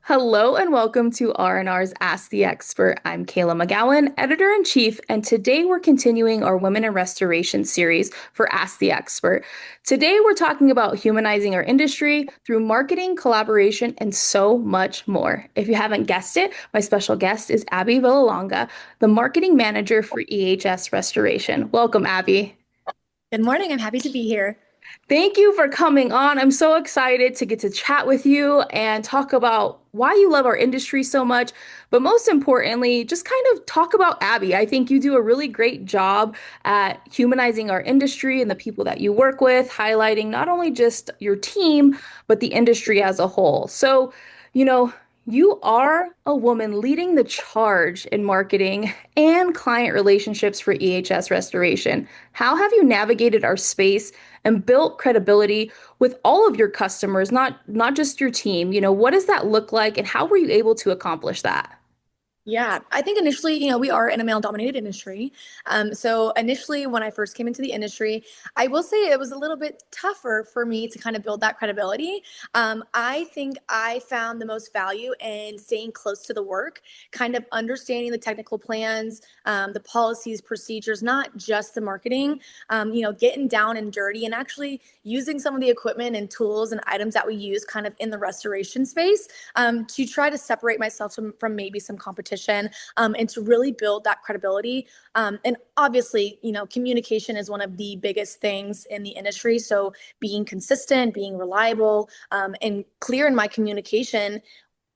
Hello and welcome to R&R's Ask the Expert. I'm Kayla McGowan, editor-in-chief, and today we're continuing our Women in Restoration series for Ask the Expert. Today we're talking about humanizing our industry through marketing, collaboration, and so much more. If you haven't guessed it, my special guest is Abby Vallelonga, the marketing manager for EHS Restoration. Welcome, Abby. Good morning. I'm happy to be here. Thank you for coming on. I'm so excited to get to chat with you and talk about why you love our industry so much, but most importantly, just kind of talk about Abby. I think you do a really great job at humanizing our industry and the people that you work with, highlighting not only just your team, but the industry as a whole. So, you know, you are a woman leading the charge in marketing and client relationships for EHS Restoration. How have you navigated our space and built credibility with all of your customers, not just your team? What does that look like and how were you able to accomplish that? Yeah, I think initially, we are in a male-dominated industry. So initially, when I first came into the industry, I will say it was a little bit tougher for me to kind of build that credibility. I think I found the most value in staying close to the work, kind of understanding the technical plans, the policies, procedures, not just the marketing. Getting down and dirty and actually using some of the equipment and tools and items that we use kind of in the restoration space to try to separate myself from maybe some competition and to really build that credibility. And obviously, communication is one of the biggest things in the industry. So being consistent, being reliable, and clear in my communication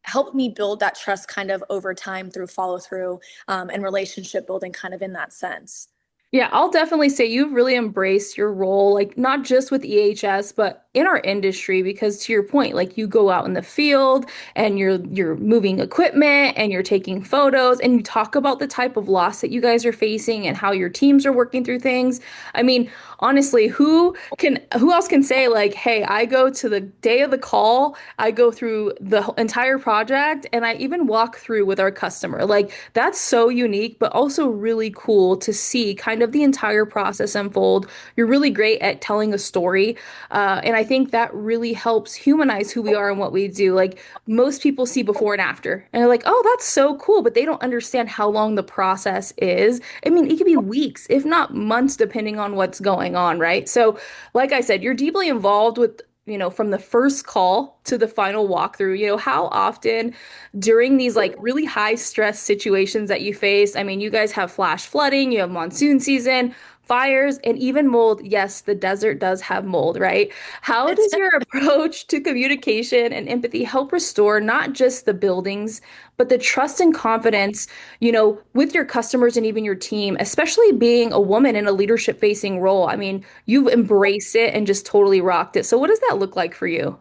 helped me build that trust kind of over time through follow through and relationship building kind of in that sense. Yeah, I'll definitely say you've really embraced your role, like not just with EHS, but in our industry, because to your point, like you go out in the field and you're moving equipment and you're taking photos and you talk about the type of loss that you guys are facing and how your teams are working through things. I mean, honestly, who else can say like, hey, I go to the day of the call, I go through the entire project and I even walk through with our customer. Like that's so unique, but also really cool to see kind of the entire process unfold. You're really great at telling a story. And I think that really helps humanize who we are and what we do. Like most people see before and after and they're like, oh, that's so cool, but they don't understand how long the process is. I mean, it could be weeks, if not months, depending on what's going on, right? So, like I said, you're deeply involved with from the first call to the final walkthrough. How often during these like really high stress situations that you face, I mean, you guys have flash flooding, you have monsoon season, fires, and even mold. Yes, the desert does have mold, right? How It's does your approach to communication and empathy help restore not just the buildings, but the trust and confidence, with your customers and even your team, especially being a woman in a leadership facing role? I mean, you've embraced it and just totally rocked it. So what does that look like for you?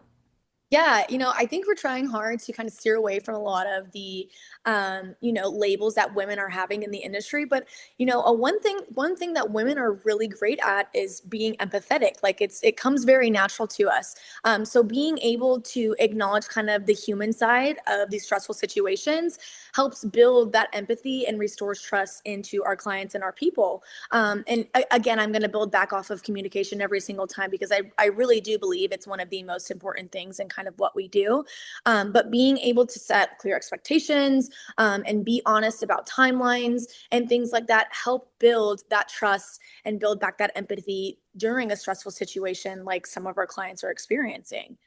Yeah, I think we're trying hard to kind of steer away from a lot of the, labels that women are having in the industry. But a one thing that women are really great at is being empathetic. Like it comes very natural to us. So being able to acknowledge kind of the human side of these stressful situations helps build that empathy and restores trust into our clients and our people. Again, I'm going to build back off of communication every single time because I really do believe it's one of the most important things in kind of what we do. But being able to set clear expectations and be honest about timelines and things like that help build that trust and build back that empathy during a stressful situation like some of our clients are experiencing.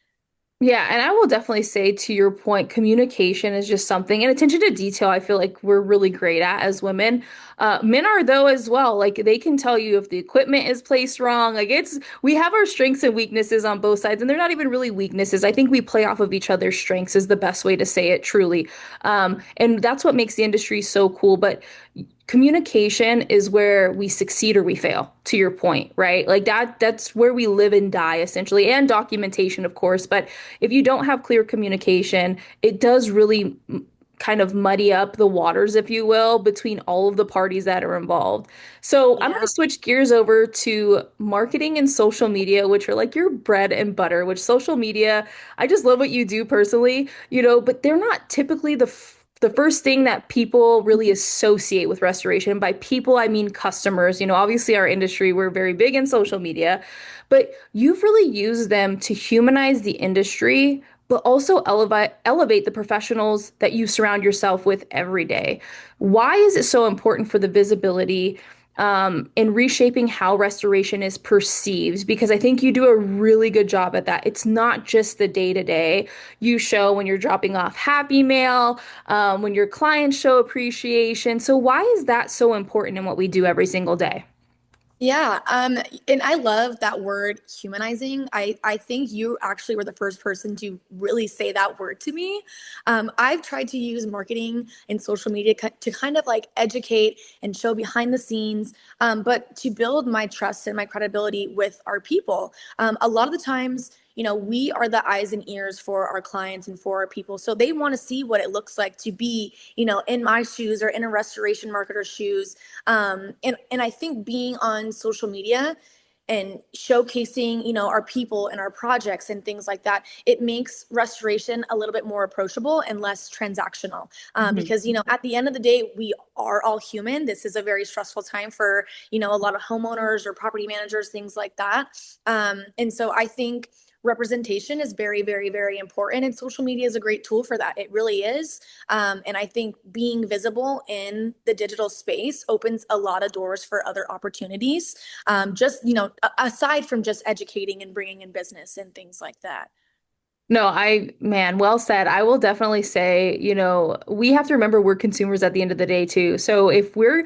Yeah, and I will definitely say to your point, communication is just something, and attention to detail, I feel like we're really great at as women. Men are though as well. Like they can tell you if the equipment is placed wrong. We have our strengths and weaknesses on both sides, and they're not even really weaknesses. I think we play off of each other's strengths is the best way to say it truly. And that's what makes the industry so cool. But communication is where we succeed or we fail, to your point, right? Like that's where we live and die essentially, and documentation, of course. But if you don't have clear communication, it does really kind of muddy up the waters, if you will, between all of the parties that are involved. So I'm going to Yeah. switch gears over to marketing and social media, which are like your bread and butter, which social media, I just love what you do personally, but they're not typically the first thing that people really associate with restoration. By people, I mean customers. Obviously, our industry, we're very big in social media, but you've really used them to humanize the industry but also elevate the professionals that you surround yourself with every day. Why is it so important for the visibility in reshaping how restoration is perceived? Because I think you do a really good job at that. It's not just the day to day. You show when you're dropping off happy mail, when your clients show appreciation. So why is that so important in what we do every single day? Yeah, and I love that word humanizing. I think you actually were the first person to really say that word to me. I've tried to use marketing and social media to kind of like educate and show behind the scenes, but to build my trust and my credibility with our people. A lot of the times, we are the eyes and ears for our clients and for our people. So they want to see what it looks like to be, in my shoes or in a restoration marketer's shoes. And I think being on social media and showcasing, our people and our projects and things like that, it makes restoration a little bit more approachable and less transactional. Mhm. Because, at the end of the day, we are all human. This is a very stressful time for, a lot of homeowners or property managers, things like that. And so I think representation is very, very, very important. And social media is a great tool for that. It really is. And I think being visible in the digital space opens a lot of doors for other opportunities. Just, aside from just educating and bringing in business and things like that. No, man, well said. I will definitely say, we have to remember we're consumers at the end of the day too. So if we're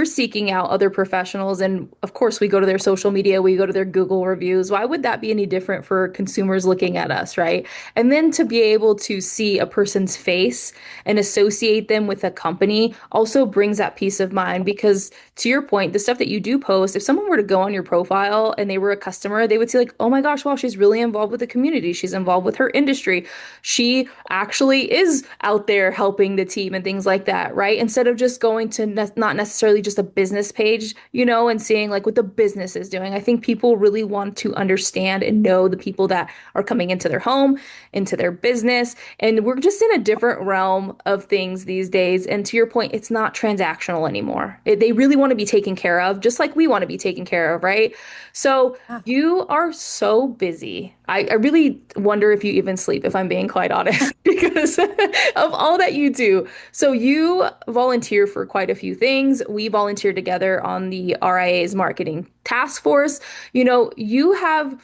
seeking out other professionals, and of course we go to their social media, we go to their Google reviews, why would that be any different for consumers looking at us, right? And then to be able to see a person's face and associate them with a company also brings that peace of mind because to your point, the stuff that you do post, if someone were to go on your profile and they were a customer, they would see like, oh my gosh, wow, she's really involved with the community. She's involved with her industry. She actually is out there helping the team and things like that, right? Instead of just going to not necessarily just a business page, and seeing like what the business is doing. I think people really want to understand and know the people that are coming into their home, into their business. And we're just in a different realm of things these days. And to your point, it's not transactional anymore. They really want to be taken care of, just like we want to be taken care of, right? So Yeah. you are so busy. I really wonder if you even sleep, if I'm being quite honest, because of all that you do. So you volunteer for quite a few things. We volunteer together on the RIA's marketing task force. You have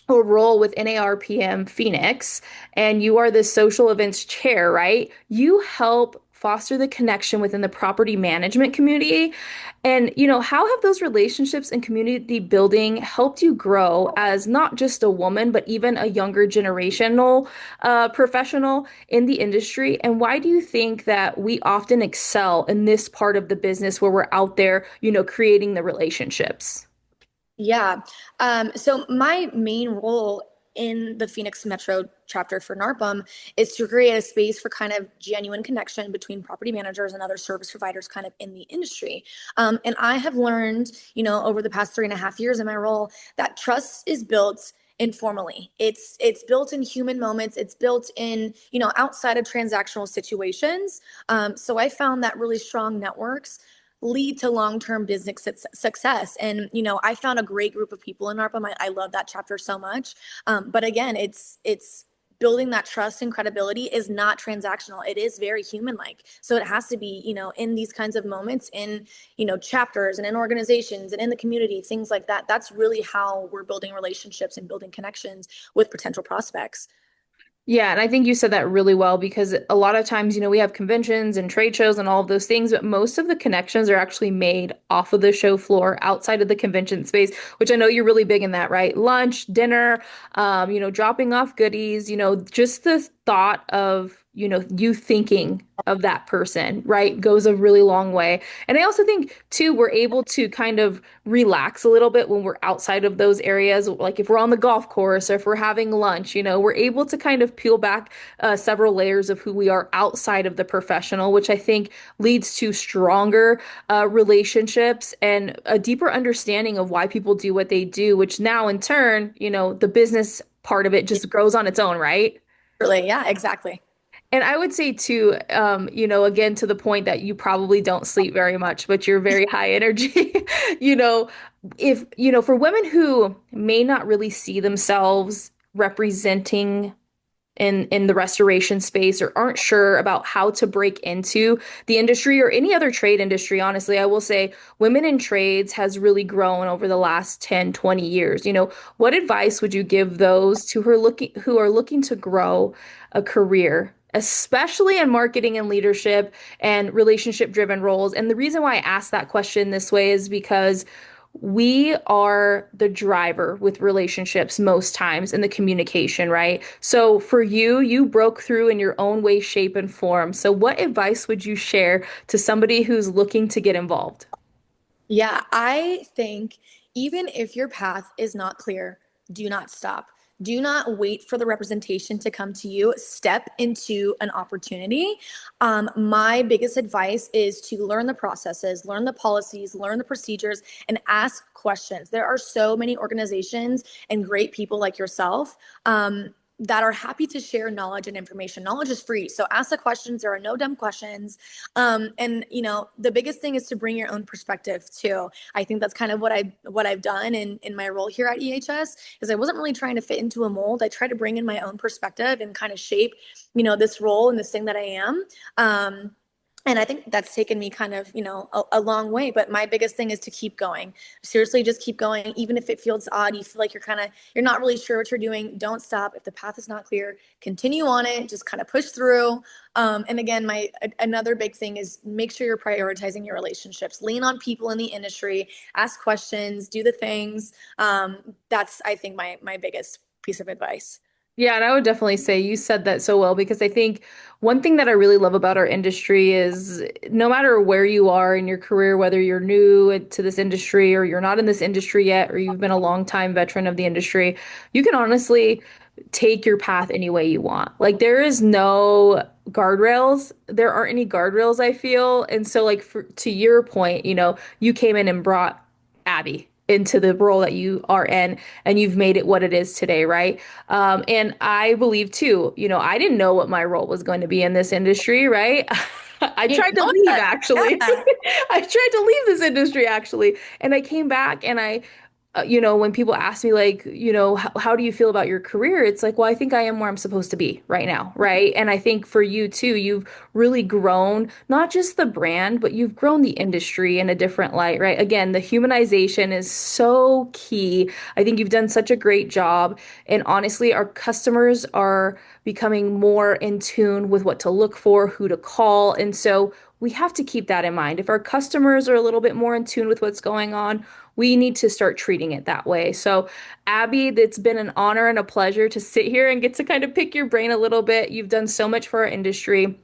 a role with NARPM Phoenix, and you are the social events chair, right? You help foster the connection within the property management community. And, how have those relationships and community building helped you grow as not just a woman, but even a younger generational professional in the industry? And why do you think that we often excel in this part of the business where we're out there, creating the relationships? Yeah. So my main role in the Phoenix Metro chapter for NARPM is to create a space for kind of genuine connection between property managers and other service providers kind of in the industry. And I have learned, over the past 3.5 years in my role that trust is built informally. It's built in human moments. It's built in, outside of transactional situations. So I found that really strong networks lead to long-term business success. And I found a great group of people in ARPA. I love that chapter so much. But again, it's building that trust and credibility is not transactional. It is very human-like. So it has to be, in these kinds of moments, in chapters and in organizations and in the community, things like that. That's really how we're building relationships and building connections with potential prospects. Yeah, and I think you said that really well because a lot of times, we have conventions and trade shows and all of those things, but most of the connections are actually made off of the show floor outside of the convention space, which I know you're really big in that, right? Lunch, dinner, dropping off goodies, just the thought of, you thinking of that person, right, goes a really long way. And I also think too, we're able to kind of relax a little bit when we're outside of those areas. Like if we're on the golf course or if we're having lunch, we're able to kind of peel back several layers of who we are outside of the professional, which I think leads to stronger relationships and a deeper understanding of why people do what they do, which now in turn, the business part of it just grows on its own, right? Really, yeah, exactly. And I would say too, again, to the point that you probably don't sleep very much, but you're very high energy. You know, if, for women who may not really see themselves representing in the restoration space or aren't sure about how to break into the industry or any other trade industry, honestly, I will say women in trades has really grown over the last 10, 20 years. What advice would you give those who are looking to grow a career, especially in marketing and leadership and relationship driven roles? And the reason why I ask that question this way is because we are the driver with relationships most times in the communication, right? So for you, you broke through in your own way, shape, and form. So what advice would you share to somebody who's looking to get involved? Yeah, I think even if your path is not clear, do not stop. Do not wait for the representation to come to you. Step into an opportunity. My biggest advice is to learn the processes, learn the policies, learn the procedures, and ask questions. There are so many organizations and great people like yourself. That are happy to share knowledge and information. Knowledge is free. So ask the questions. There are no dumb questions. And the biggest thing is to bring your own perspective too. I think that's kind of what I've done in my role here at EHS is I wasn't really trying to fit into a mold. I tried to bring in my own perspective and kind of shape, this role and this thing that I am. And I think that's taken me kind of, a long way. But my biggest thing is to keep going. Seriously, just keep going. Even if it feels odd, you feel like you're not really sure what you're doing. Don't stop. If the path is not clear, continue on it. Just kind of push through. And again, another big thing is make sure you're prioritizing your relationships. Lean on people in the industry. Ask questions. Do the things. That's I think my biggest piece of advice. Yeah, and I would definitely say you said that so well because I think one thing that I really love about our industry is no matter where you are in your career, whether you're new to this industry or you're not in this industry yet, or you've been a long time veteran of the industry, you can honestly take your path any way you want. Like there is no guardrails. There aren't any guardrails, I feel. And so like to your point, you came in and brought Abby into the role that you are in and you've made it what it is today, right? And I believe too, I didn't know what my role was going to be in this industry, right? I You tried to know leave that. actually. Yeah. I tried to leave this industry actually. And I came back and when people ask me like, how do you feel about your career? It's like, well, I think I am where I'm supposed to be right now, right? And I think for you too, you've really grown not just the brand, but you've grown the industry in a different light, right? Again, the humanization is so key. I think you've done such a great job. And honestly, our customers are becoming more in tune with what to look for, who to call. And so we have to keep that in mind. If our customers are a little bit more in tune with what's going on, we need to start treating it that way. So, Abby, it's been an honor and a pleasure to sit here and get to kind of pick your brain a little bit. You've done so much for our industry.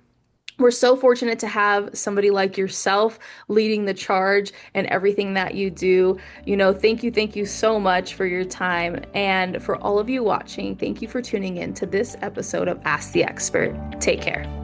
We're so fortunate to have somebody like yourself leading the charge and everything that you do. Thank you so much for your time. And for all of you watching, thank you for tuning in to this episode of Ask the Expert. Take care.